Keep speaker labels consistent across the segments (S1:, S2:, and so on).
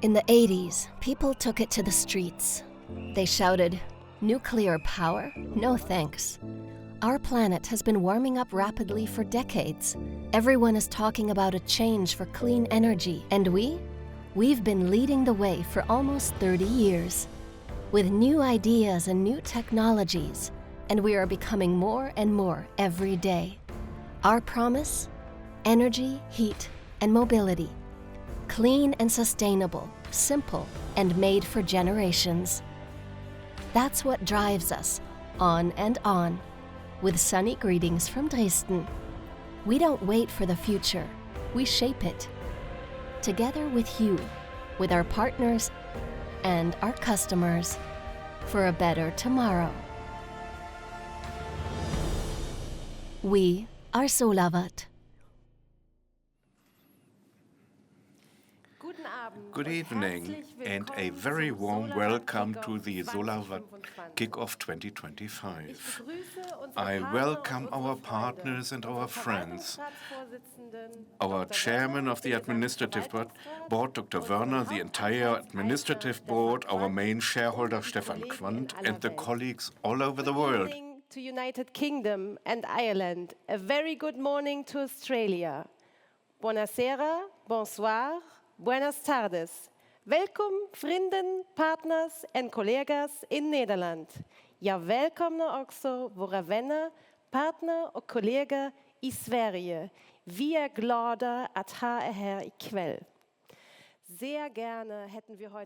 S1: In the 80s, people took it to the streets. They shouted, "Nuclear power? No thanks." Our planet has been warming up rapidly for decades. Everyone is talking about a change for clean energy, and we've been leading the way for almost 30 years. With new ideas and new technologies, and we are becoming more and more every day. Our promise? Energy, heat, and mobility. Clean and sustainable, simple, and made for generations. That's what drives us, on and on. With sunny greetings from Dresden. We don't wait for the future, we shape it. Together with you, with our partners, and our customers, for a better tomorrow. We are Solarwatt.
S2: Good evening and a very warm welcome to the Solarwatt Kickoff 2025. I welcome our partners and our friends, our chairman of the administrative board, Dr. Werner, the entire administrative board, our main shareholder, Stefan Quandt, and the colleagues all over the world.
S3: To United Kingdom and Ireland, a very good morning to Australia. Buonasera, bonsoir, buenas tardes. Welkom vrienden, partners en collega's in Nederland. Ja, välkomna också våra vänner, partner och kollegor i Sverige. Vi är glada att ha er här ikväll.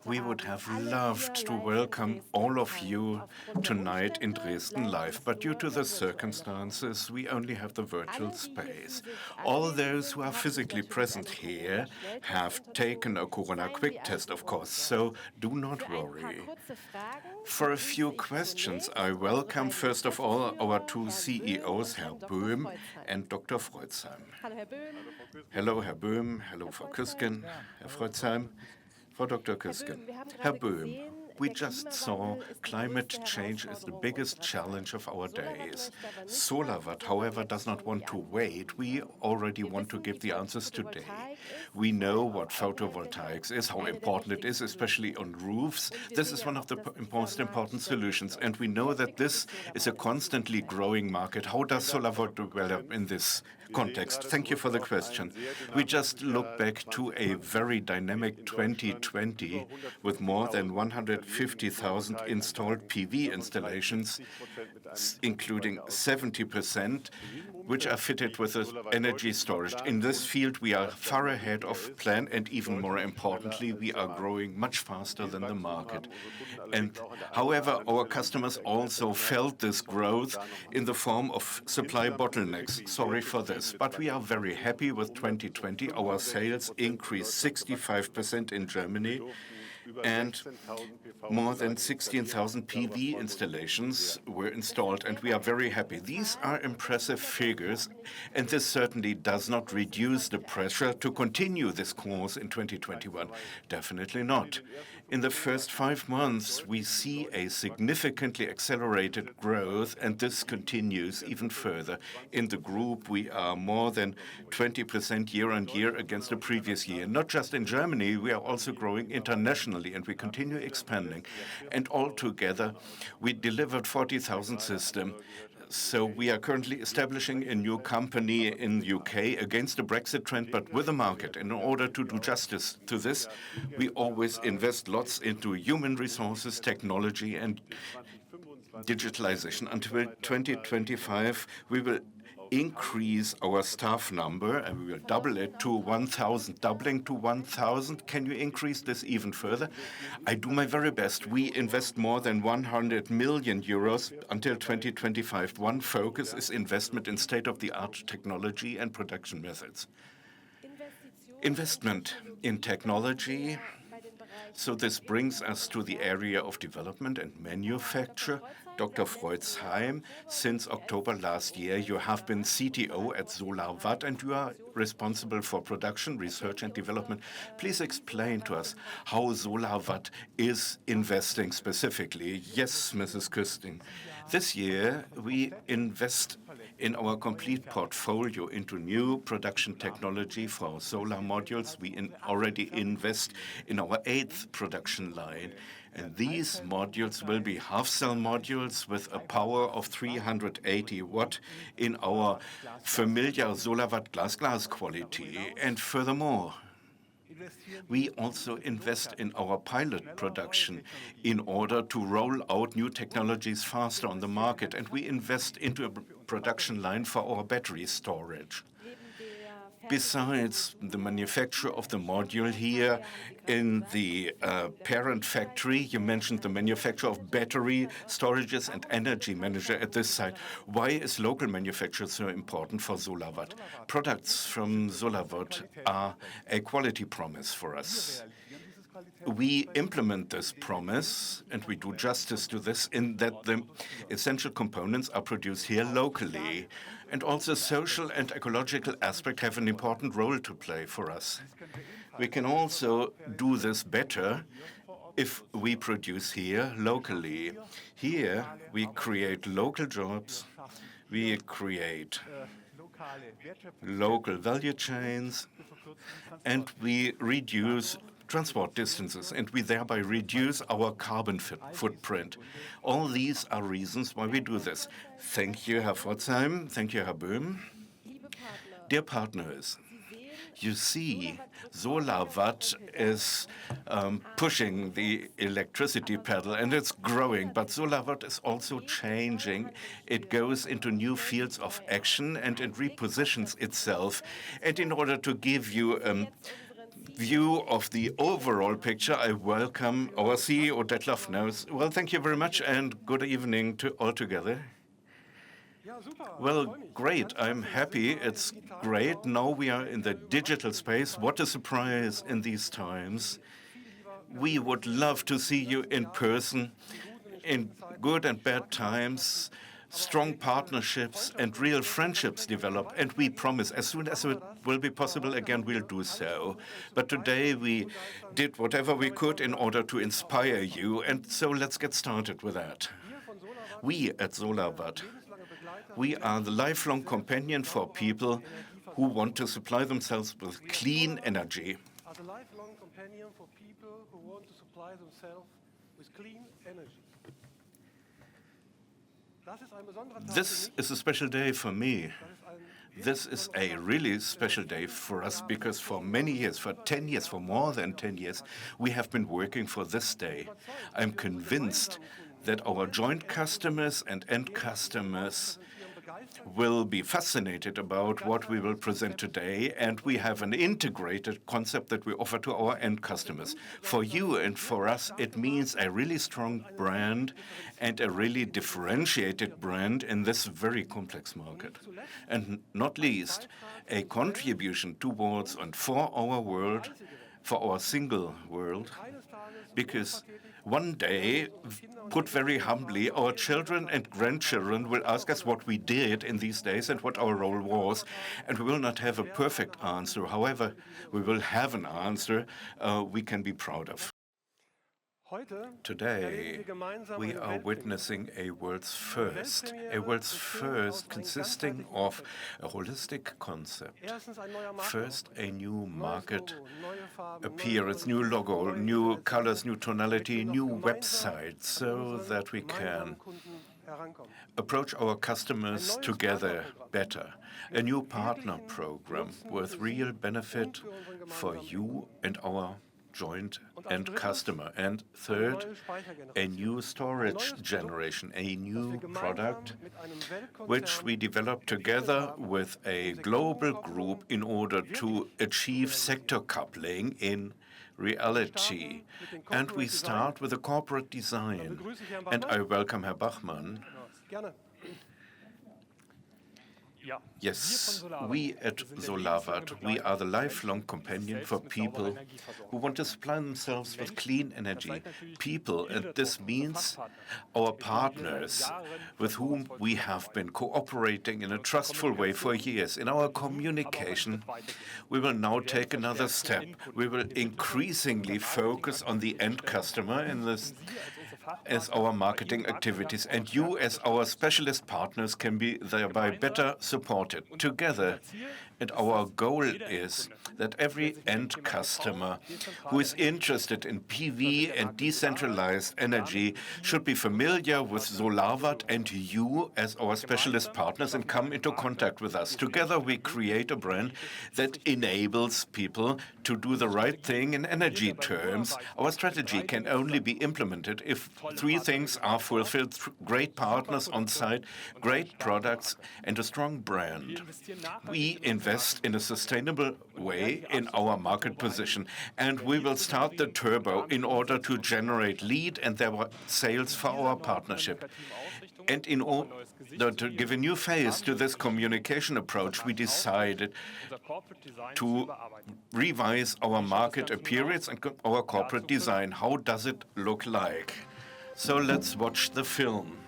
S2: We would have loved to welcome all of you tonight in Dresden live, but due to the circumstances, we only have the virtual space. All those who are physically present here have taken a corona quick test, of course, so do not worry. For a few questions, I welcome first of all our two CEOs, Herr Böhm and Dr. Freudsheim. Hello, Herr Böhm. Hello, Frau Küsken. Herr Freudsheim. Frau Dr. Küsken. Herr Böhm, we just saw climate change is the biggest challenge of our days. Solarwatt, however, does not want to wait. We already want to give the answers today. We know what photovoltaics is, how important it is, especially on roofs. This is one of the most important solutions, and we know that this is a constantly growing market. How does Solarwatt develop in this context? Thank you for the question. We just look back to a very dynamic 2020 with more than 150,000 installed PV installations, including 70%, which are fitted with energy storage. In this field, we are far ahead of plan, and even more importantly, we are growing much faster than the market. And however, our customers also felt this growth in the form of supply bottlenecks. Sorry for this, but we are very happy with 2020. Our sales increased 65% in Germany, and more than 16,000 PV installations were installed, and we are very happy. These are impressive figures, and this certainly does not reduce the pressure to continue this course in 2021. Definitely not. In the first 5 months, we see a significantly accelerated growth, and this continues even further. In the group, we are more than 20% year on year against the previous year. Not just in Germany, we are also growing internationally, and we continue expanding. And altogether, we delivered 40,000 systems. So we are currently establishing a new company in the UK against the Brexit trend, but with the market. And in order to do justice to this, we always invest lots into human resources, technology, and digitalization. Until 2025, we will increase our staff number, and we will double it to 1,000. Doubling to 1,000, can you increase this even further? I do my very best. We invest more than 100 million euros until 2025. One focus is investment in state-of-the-art technology and production methods. Investment in technology. So this brings us to the area of development and manufacture. Dr. Freudsheim, since October last year, you have been CTO at Solarwatt, and you are responsible for production, research, and development. Please explain to us how Solarwatt is investing specifically. Yes, Mrs. Küsting. This year, we invest in our complete portfolio into new production technology for solar modules. We already invest in our 8th production line. And these modules will be half-cell modules with a power of 380 watt in our familiar Solarwatt glass quality. And furthermore, we also invest in our pilot production in order to roll out new technologies faster on the market. And we invest into a production line for our battery storage. Besides the manufacture of the module here in the parent factory, you mentioned the manufacture of battery storages and energy manager at this site. Why is local manufacture so important for Solarwatt? Products from Solarwatt are a quality promise for us. We implement this promise, and we do justice to this, in that the essential components are produced here locally. And also social and ecological aspects have an important role to play for us. We can also do this better if we produce here locally. Here, we create local jobs, we create local value chains, and we reduce transport distances, and we thereby reduce our carbon footprint. All these are reasons why we do this. Thank you, Herr Pforzheim. Thank you, Herr Böhm. Dear partners, you see, Solarwatt is pushing the electricity pedal, and it's growing, but Solarwatt is also changing. It goes into new fields of action, and it repositions itself. And in order to give you view of the overall picture, I welcome our CEO, Detlef Knows. Well, thank you very much, and good evening to all together. Well, great. I'm happy. It's great. Now we are in the digital space. What a surprise in these times. We would love to see you in person in good and bad times. Strong partnerships and real friendships develop, and we promise as soon as it will be possible again, we'll do so. But today we did whatever we could in order to inspire you, and so let's get started with that. We at Solarwatt, we are the lifelong companion for people who want to supply themselves with clean energy. This is a special day for me. This is a really special day for us because for many years, for 10 years, for more than 10 years, we have been working for this day. I'm convinced that our joint customers and end customers will be fascinated about what we will present today, and we have an integrated concept that we offer to our end customers. For you and for us, it means a really strong brand and a really differentiated brand in this very complex market. And not least, a contribution towards and for our world, for our single world, because one day, put very humbly, our children and grandchildren will ask us what we did in these days and what our role was, and we will not have a perfect answer. However, we will have an answer we can be proud of. Today, we are witnessing a world's first consisting of a holistic concept. First, a new market appearance, new logo, new colors, new tonality, new website, so that we can approach our customers together better. A new partner program with real benefit for you and our joint end customer. And third, a new storage generation, a new product which we developed together with a global group in order to achieve sector coupling in reality. And we start with a corporate design. And I welcome Herr Bachmann. Yes, we at Solarwatt, we are the lifelong companion for people who want to supply themselves with clean energy. People, and this means our partners with whom we have been cooperating in a trustful way for years. In our communication, we will now take another step. We will increasingly focus on the end customer in this as our marketing activities, and you as our specialist partners can be thereby better supported together. And our goal is that every end customer who is interested in PV and decentralized energy should be familiar with Solarwatt and you as our specialist partners and come into contact with us. Together we create a brand that enables people to do the right thing in energy terms. Our strategy can only be implemented if three things are fulfilled: great partners on site, great products, and a strong brand. We invest in a sustainable way in our market position, and we will start the turbo in order to generate lead and thereby sales for our partnership. And in order to give a new face to this communication approach, we decided to revise our market appearance and our corporate design. How does it look like? So let's watch the film.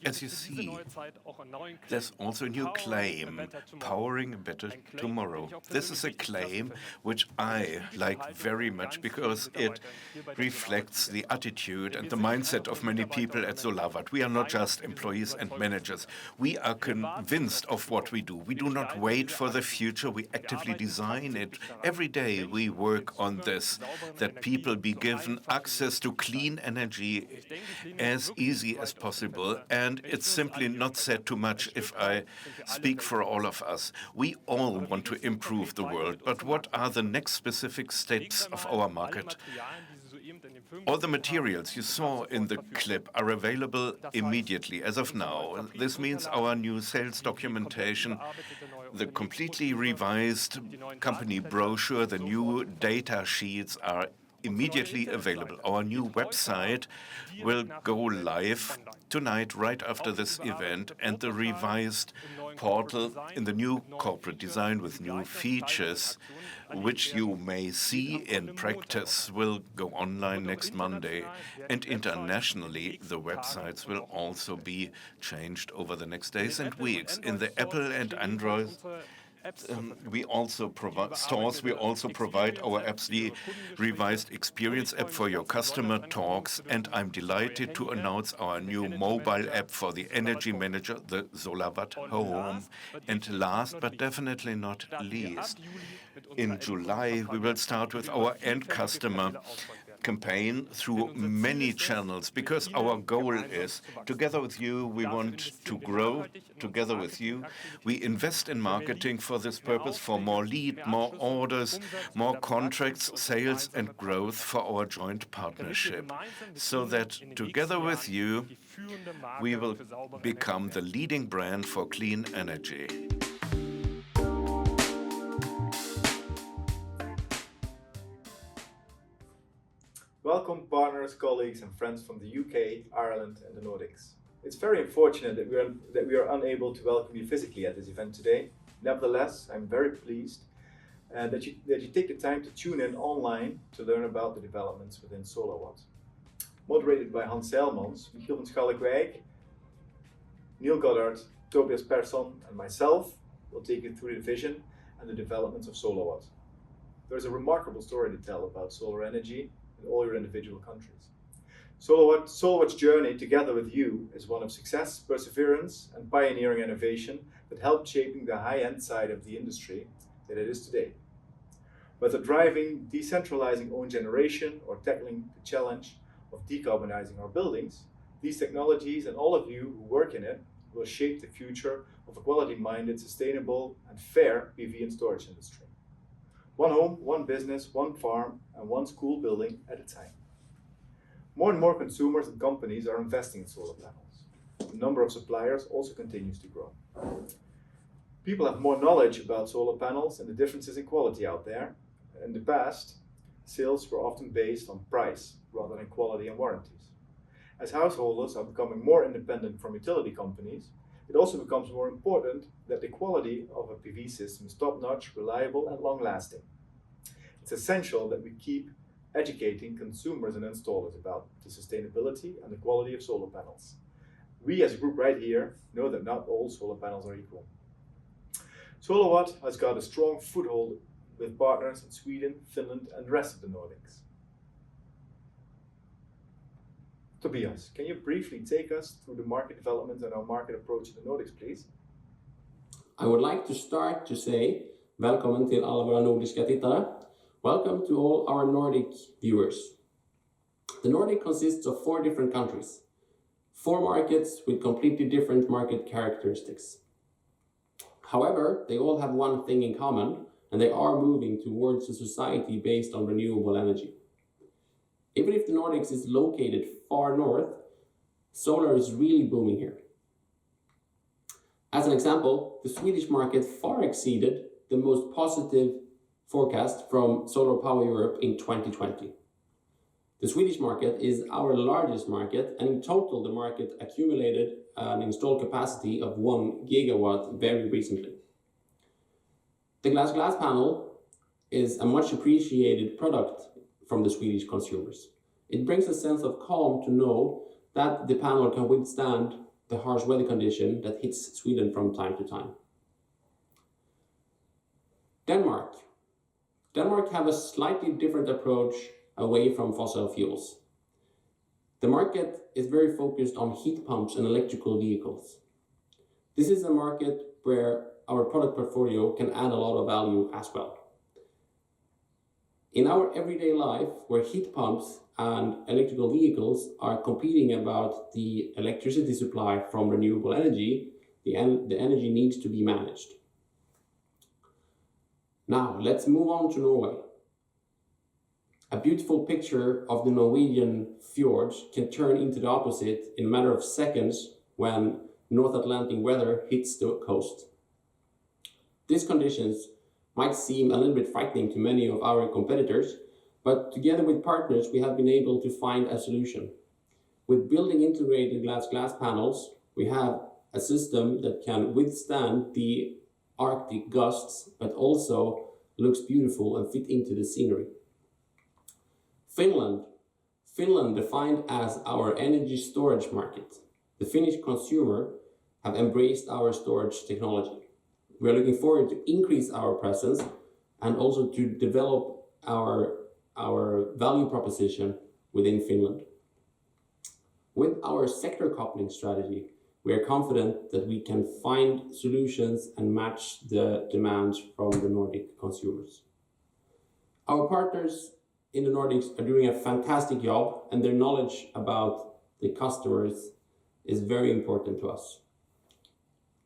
S2: As you see, there's also a new claim, powering a better tomorrow. This is a claim which I like very much because it reflects the attitude and the mindset of many people at Solarwatt. We are not just employees and managers. We are convinced of what we do. We do not wait for the future. We actively design it. Every day we work on this, that people be given access to clean energy as easy as possible. And it's simply not said too much if I speak for all of us. We all want to improve the world, but what are the next specific steps of our market? All the materials you saw in the clip are available immediately, as of now. This means our new sales documentation, the completely revised company brochure, the new data sheets are immediately available. Our new website will go live tonight, right after this event, and the revised portal in the new corporate design with new features, which you may see in practice, will go online next Monday. And internationally, the websites will also be changed over the next days and weeks. In the Apple and Android we also provide stores. We also provide our apps, the revised experience app for your customer talks, and I'm delighted to announce our new mobile app for the energy manager, the Solarwatt Home. And last but definitely not least, in July we will start with our end customer campaign through many channels, because our goal is, together with you, we want to grow together with you. We invest in marketing for this purpose, for more lead, more orders, more contracts, sales and growth for our joint partnership, so that together with you, we will become the leading brand for clean energy.
S4: Welcome partners, colleagues and friends from the UK, Ireland and the Nordics. It's very unfortunate that we are unable to welcome you physically at this event today. Nevertheless, I'm very pleased that you take the time to tune in online to learn about the developments within Solarwatt. Moderated by Hans Zeilmans, Michiel van Schalkwijk, Neil Goddard, Tobias Persson, and myself will take you through the vision and the developments of Solarwatt. There's a remarkable story to tell about solar energy in all your individual countries. Solarwatt's journey together with you is one of success, perseverance, and pioneering innovation that helped shaping the high-end side of the industry that it is today. Whether driving decentralizing own generation or tackling the challenge of decarbonizing our buildings, these technologies and all of you who work in it will shape the future of a quality-minded, sustainable, and fair PV and storage industry. One home, one business, one farm, and one school building at a time. More and more consumers and companies are investing in solar panels. The number of suppliers also continues to grow. People have more knowledge about solar panels and the differences in quality out there. In the past, sales were often based on price rather than quality and warranties. As householders are becoming more independent from utility companies, it also becomes more important that the quality of a PV system is top-notch, reliable, and long-lasting. It's essential that we keep educating consumers and installers about the sustainability and the quality of solar panels. We as a group right here know that not all solar panels are equal. Solarwatt has got a strong foothold with partners in Sweden, Finland, and the rest of the Nordics. Tobias, can you briefly take us through the market development and our market approach in the Nordics, please?
S5: I would like to start to say välkommen till alla våra nordiska tittare. Welcome to all our Nordic viewers. The Nordic consists of 4 different countries, 4 markets with completely different market characteristics. However, they all have one thing in common, and they are moving towards a society based on renewable energy. Even if the Nordics is located far north, solar is really booming here. As an example, the Swedish market far exceeded the most positive forecast from Solar Power Europe in 2020. The Swedish market is our largest market, and in total the market accumulated an installed capacity of 1 gigawatt very recently. The glass panel is a much appreciated product from the Swedish consumers. It brings a sense of calm to know that the panel can withstand the harsh weather condition that hits Sweden from time to time. Denmark have a slightly different approach away from fossil fuels. The market is very focused on heat pumps and electrical vehicles. This is a market where our product portfolio can add a lot of value as well. In our everyday life, where heat pumps and electrical vehicles are competing about the electricity supply from renewable energy, the energy needs to be managed. Now, let's move on to Norway. A beautiful picture of the Norwegian fjords can turn into the opposite in a matter of seconds when North Atlantic weather hits the coast. These conditions might seem a little bit frightening to many of our competitors, but together with partners we have been able to find a solution. With building integrated glass panels, we have a system that can withstand the Arctic gusts, but also looks beautiful and fit into the scenery. Finland defined as our energy storage market. The Finnish consumer have embraced our storage technology. We are looking forward to increase our presence and also to develop our value proposition within Finland. With our sector coupling strategy, we are confident that we can find solutions and match the demands from the Nordic consumers. Our partners in the Nordics are doing a fantastic job, and their knowledge about the customers is very important to us.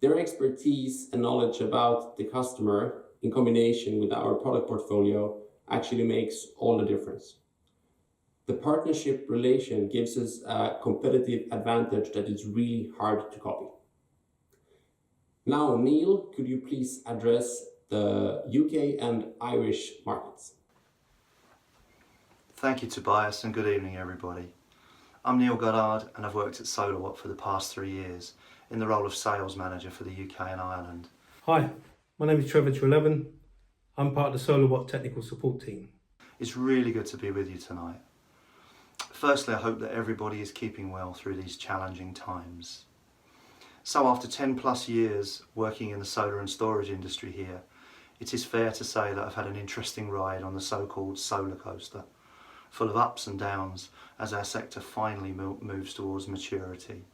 S5: Their expertise and knowledge about the customer in combination with our product portfolio actually makes all the difference. The partnership relation gives us a competitive advantage that is really hard to copy. Now, Neil, could you please address the UK and Irish markets?
S6: Thank you, Tobias, and good evening, everybody. I'm Neil Goddard and I've worked at Solarwatt for the past 3 years in the role of sales manager for the UK and Ireland.
S7: Hi, my name is Trevor Treleven. I'm part of the Solarwatt technical support team.
S6: It's really good to be with you tonight. Firstly, I hope that everybody is keeping well through these challenging times. So after 10 plus years working in the solar and storage industry here, it is fair to say that I've had an interesting ride on the so-called solar coaster, full of ups and downs as our sector finally moves towards maturity.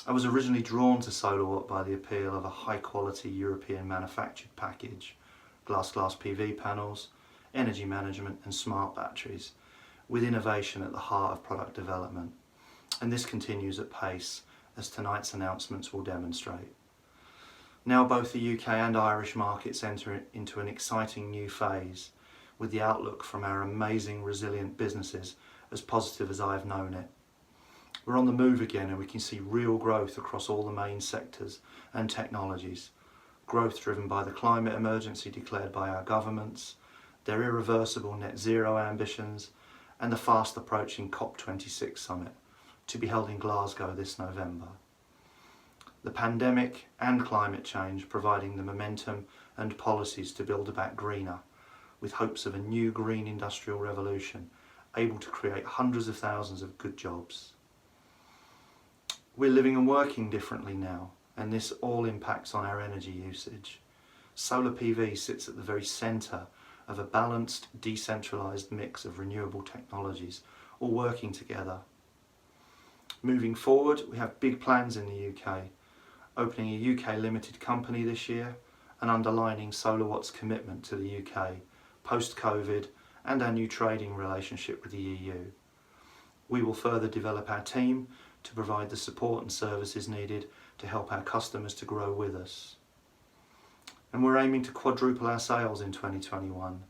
S6: I was originally drawn to Solarwatt by the appeal of a high quality European manufactured package, glass PV panels, energy management and smart batteries, with innovation at the heart of product development. And this continues at pace, as tonight's announcements will demonstrate. Now both the UK and Irish markets enter into an exciting new phase, with the outlook from our amazing resilient businesses as positive as I have known it. We're on the move again and we can see real growth across all the main sectors and technologies. Growth driven by the climate emergency declared by our governments, their irreversible net zero ambitions, and the fast approaching COP26 summit, to be held in Glasgow this November. The pandemic and climate change providing the momentum and policies to build back greener, with hopes of a new green industrial revolution able to create hundreds of thousands of good jobs. We're living and working differently now, and this all impacts on our energy usage. Solar PV sits at the very centre of a balanced, decentralised mix of renewable technologies, all working together. Moving forward, we have big plans in the UK, opening a UK limited company this year and underlining Solarwatt's commitment to the UK, post-COVID and our new trading relationship with the EU. We will further develop our team to provide the support and services needed to help our customers to grow with us. And we're aiming to quadruple our sales in 2021,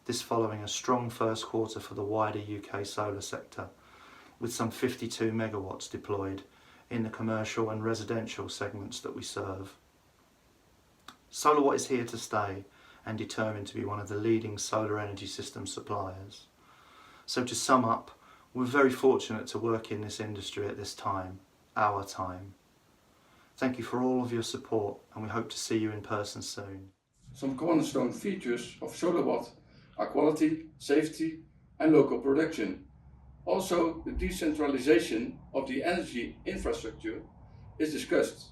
S6: this following a strong first quarter for the wider UK solar sector, with some 52 megawatts deployed in the commercial and residential segments that we serve. Solarwatt is here to stay and determined to be one of the leading solar energy system suppliers. So to sum up, we're very fortunate to work in this industry at this time, our time. Thank you for all of your support and we hope to see you in person soon.
S8: Some cornerstone features of Solarwatt are quality, safety and local production. Also, the decentralization of the energy infrastructure is discussed.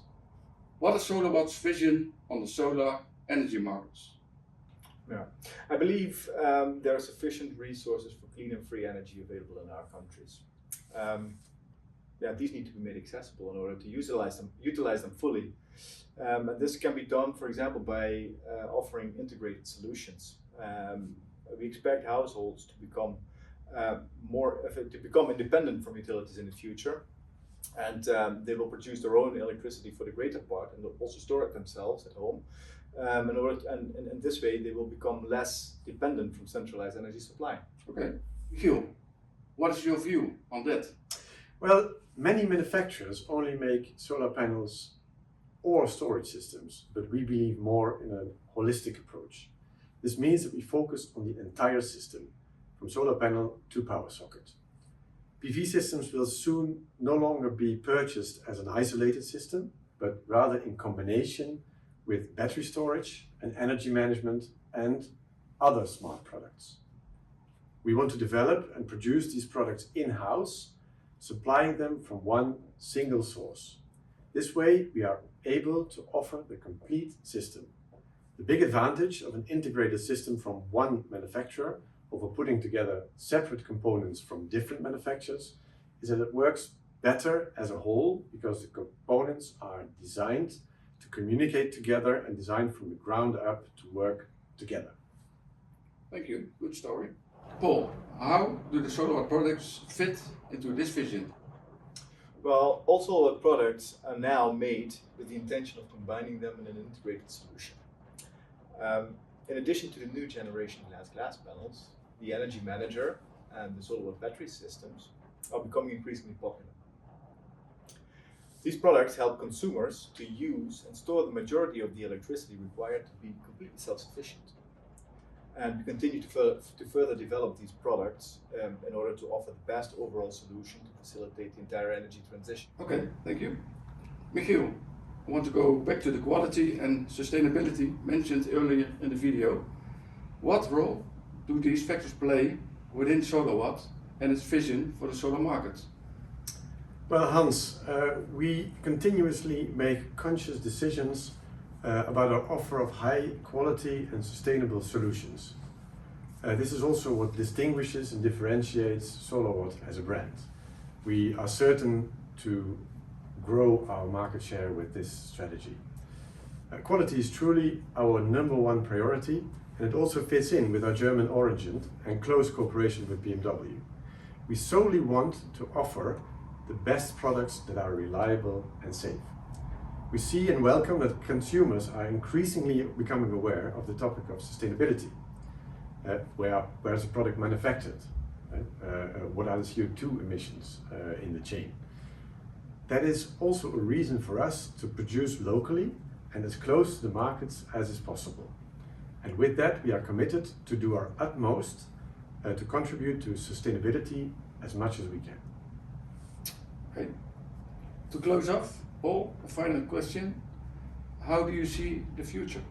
S8: What is Solarwatt's vision on the solar energy markets?
S4: Yeah, I believe there are sufficient resources for clean and free energy available in our countries. These need to be made accessible in order to utilize them fully. And this can be done, for example, by offering integrated solutions. We expect households to become independent from utilities in the future, and they will produce their own electricity for the greater part, and they'll also store it themselves at home. And this way, they will become less dependent from centralized energy supply.
S8: Okay, Giel, what is your view on that?
S9: Well, many manufacturers only make solar panels or storage systems, but we believe more in a holistic approach. This means that we focus on the entire system, from solar panel to power socket. PV systems will soon no longer be purchased as an isolated system, but rather in combination with battery storage and energy management and other smart products. We want to develop and produce these products in-house, supplying them from one single source. This way, we are able to offer the complete system. The big advantage of an integrated system from one manufacturer over putting together separate components from different manufacturers is that it works better as a whole because the components are designed to communicate together and designed from the ground up to work together.
S8: Thank you, good story. Paul, how do the Solarwatt products fit into this vision?
S4: Well, all solar products are now made with the intention of combining them in an integrated solution. In addition to the new generation glass panels, the Energy Manager and the Solarwatt battery systems are becoming increasingly popular. These products help consumers to use and store the majority of the electricity required to be completely self-sufficient. And we continue to further develop these products in order to offer the best overall solution to facilitate the entire energy transition.
S8: Okay, thank you. Michiel, I want to go back to the quality and sustainability mentioned earlier in the video. What role do these factors play within Solarwatt and its vision for the solar market?
S9: Well, Hans, we continuously make conscious decisions about our offer of high quality and sustainable solutions. This is also what distinguishes and differentiates Solarwatt as a brand. We are certain to grow our market share with this strategy. Quality is truly our #1 priority, and it also fits in with our German origin and close cooperation with BMW. We solely want to offer the best products that are reliable and safe. We see and welcome that consumers are increasingly becoming aware of the topic of sustainability. Where is the product manufactured? What are the CO2 emissions in the chain? That is also a reason for us to produce locally and as close to the markets as is possible. And with that, we are committed to do our utmost to contribute to sustainability as much as we can.
S8: Okay. To close off, Paul, a final question. How do you see the future?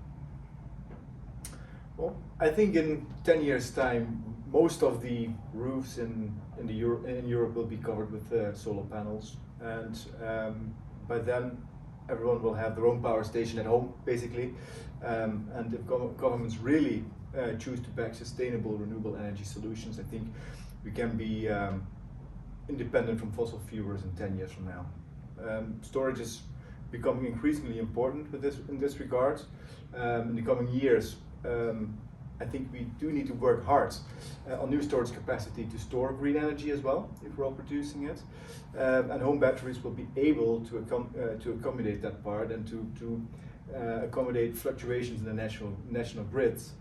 S4: Well, I think in 10 years' time, most of the roofs in Europe will be covered with solar panels, and by then everyone will have their own power station at home, basically. And if governments really choose to back sustainable renewable energy solutions, I think we can be independent from fossil fuels in 10 years from now. Storage is becoming increasingly important in this regard. In the coming years, I think we do need to work hard on new storage capacity to store green energy as well, if we're all producing it. And home batteries will be able to accommodate that part and to accommodate fluctuations in the national grids.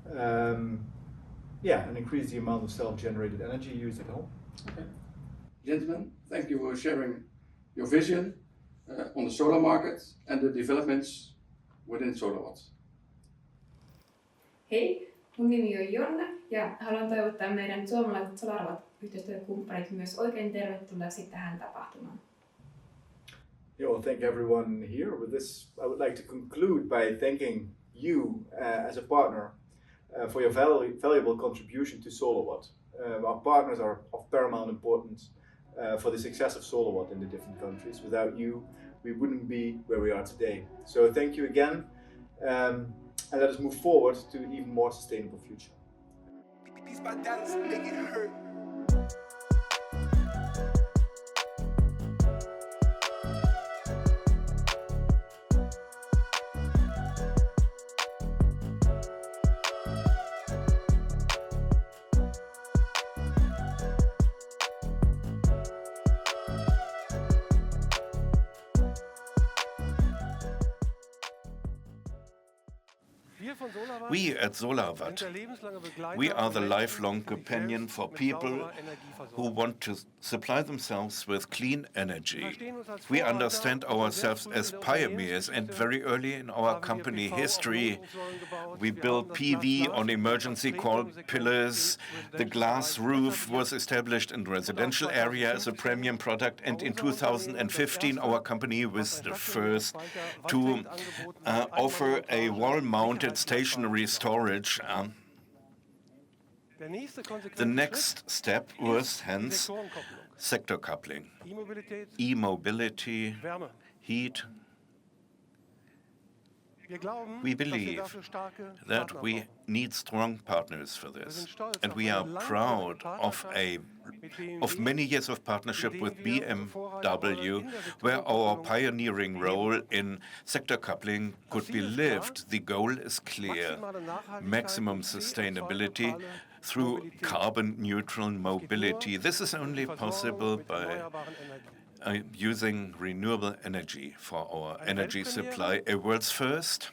S4: And increase the amount of self-generated energy used at home.
S8: Okay. Gentlemen, thank you for sharing your vision on the solar market and the developments within Solarwatt.
S10: Hei, mun nimi on Jonna ja haluan toivottaa meidän suomalaiset Solarwatt-yhteistyökumppanit myös oikein tervetulleeksi tähän tapahtumaan.
S4: Well, thank everyone here. With this, I would like to conclude by thanking you as a partner for your valuable contribution to Solarwatt. Our partners are of paramount importance for the success of Solarwatt in the different countries. Without you, we wouldn't be where we are today. So thank you again, and let us move forward to an even more sustainable future. These battles make it hurt.
S2: We at Solarwatt, we are the lifelong companion for people who want to supply themselves with clean energy. We understand ourselves as pioneers, and very early in our company history, we built PV on emergency call pillars. The glass roof was established in the residential area as a premium product, and in 2015 our company was the first to offer a wall-mounted stationary storage. The next step was hence sector coupling, e-mobility, heat. We believe that we need strong partners for this, and we are proud of many years of partnership with BMW, where our pioneering role in sector coupling could be lived. The goal is clear: maximum sustainability through carbon-neutral mobility. This is only possible by using renewable energy for our energy supply. A world's first?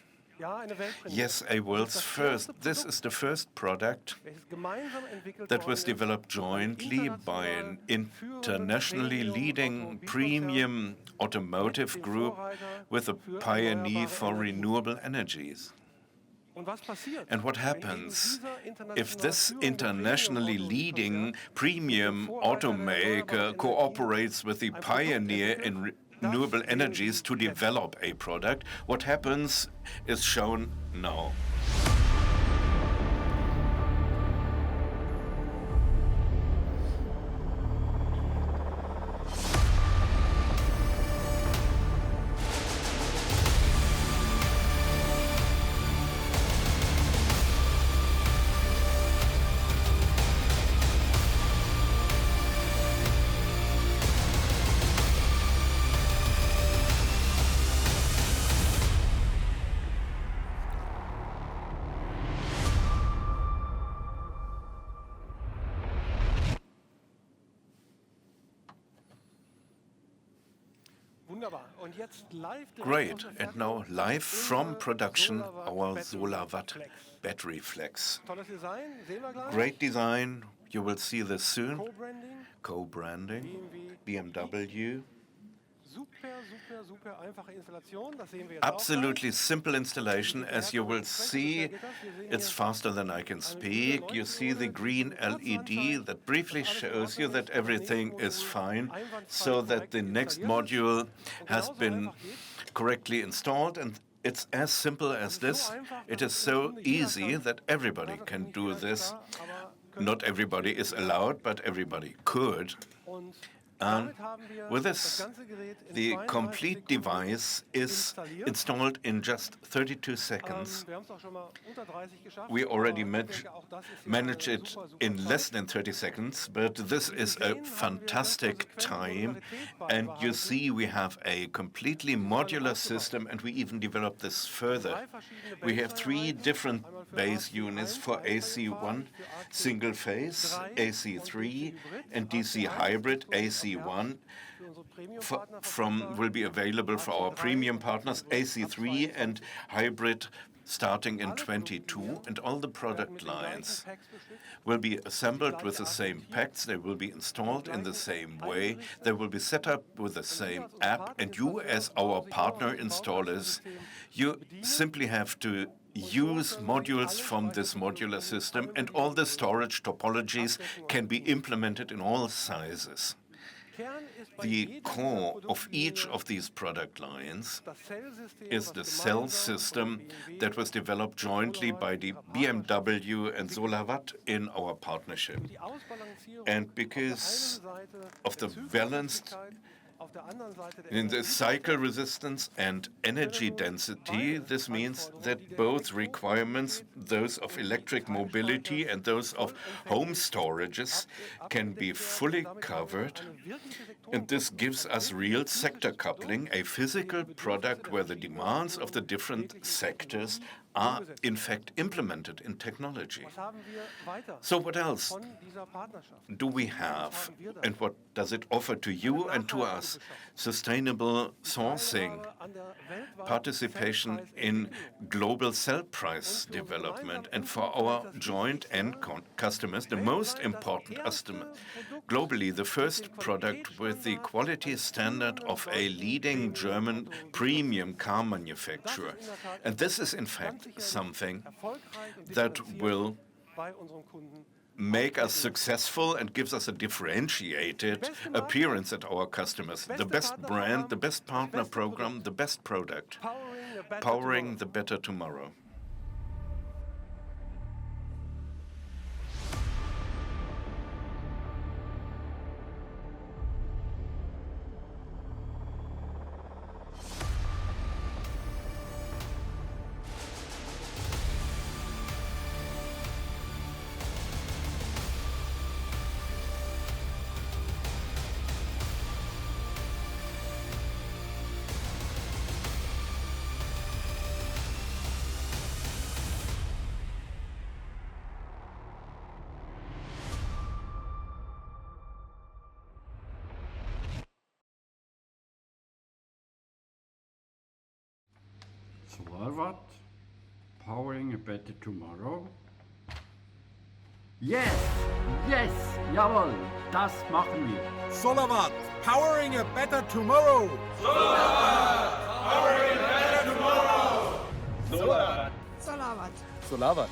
S2: Yes, a world's first. This is the first product that was developed jointly by an internationally leading premium automotive group with a pioneer for renewable energies. And what happens if this internationally leading premium automaker cooperates with the pioneer in renewable energies to develop a product? What happens is shown now. Great, and now live from production, our Solarwatt battery flex. Great design, you will see this soon. Co-branding, BMW. Absolutely simple installation, as you will see. It's faster than I can speak. You see the green LED that briefly shows you that everything is fine, so that the next module has been correctly installed, and it's as simple as this. It is so easy that everybody can do this. Not everybody is allowed, but everybody could. And with this, the complete device is installed in just 32 seconds. We already managed it in less than 30 seconds, but this is a fantastic time. And you see, we have a completely modular system, and we even developed this further. We have 3 different base units for AC1, single phase, AC3, and DC hybrid, AC1 will be available for our premium partners, AC3 and hybrid starting in 22, and all the product lines will be assembled with the same packs, they will be installed in the same way, they will be set up with the same app, and you as our partner installers, you simply have to use modules from this modular system, and all the storage topologies can be implemented in all sizes. The core of each of these product lines is the cell system that was developed jointly by the BMW and Solarwatt in our partnership. And because of the balanced in the cycle resistance and energy density, this means that both requirements, those of electric mobility and those of home storages, can be fully covered. And this gives us real sector coupling, a physical product where the demands of the different sectors are in fact implemented in technology. So what else do we have, and what does it offer to you and to us? Sustainable sourcing, participation in global cell price development, and for our joint end customers, the most important customer, globally the first product with the quality standard of a leading German premium car manufacturer. And this is in fact something that will make us successful and gives us a differentiated appearance at our customers. The best brand, the best partner program, the best product, powering the better tomorrow.
S11: Solarwatt, powering a better tomorrow? Yes, yes, jawohl, das machen wir.
S12: Solarwatt, powering a better tomorrow.
S13: Solarwatt, powering a better tomorrow.
S12: Solarwatt. Solarwatt.
S13: Solarwatt.
S12: Solarwatt.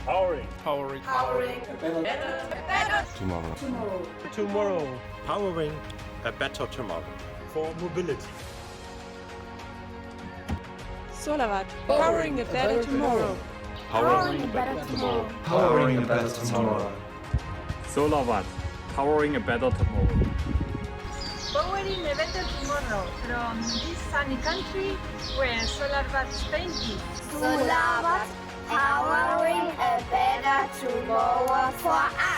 S12: Powering. Powering.
S13: Powering a better
S12: Tomorrow.
S13: tomorrow.
S12: Tomorrow. Powering a better tomorrow. For mobility.
S14: Solarwatt. Powering a better tomorrow.
S12: Powering a better tomorrow.
S6: Powering a better tomorrow.
S15: Solarwatt. Powering a better tomorrow.
S16: Powering a better tomorrow from this sunny country where Solarwatt Spain is.
S17: Solarwatt, powering a better tomorrow for us.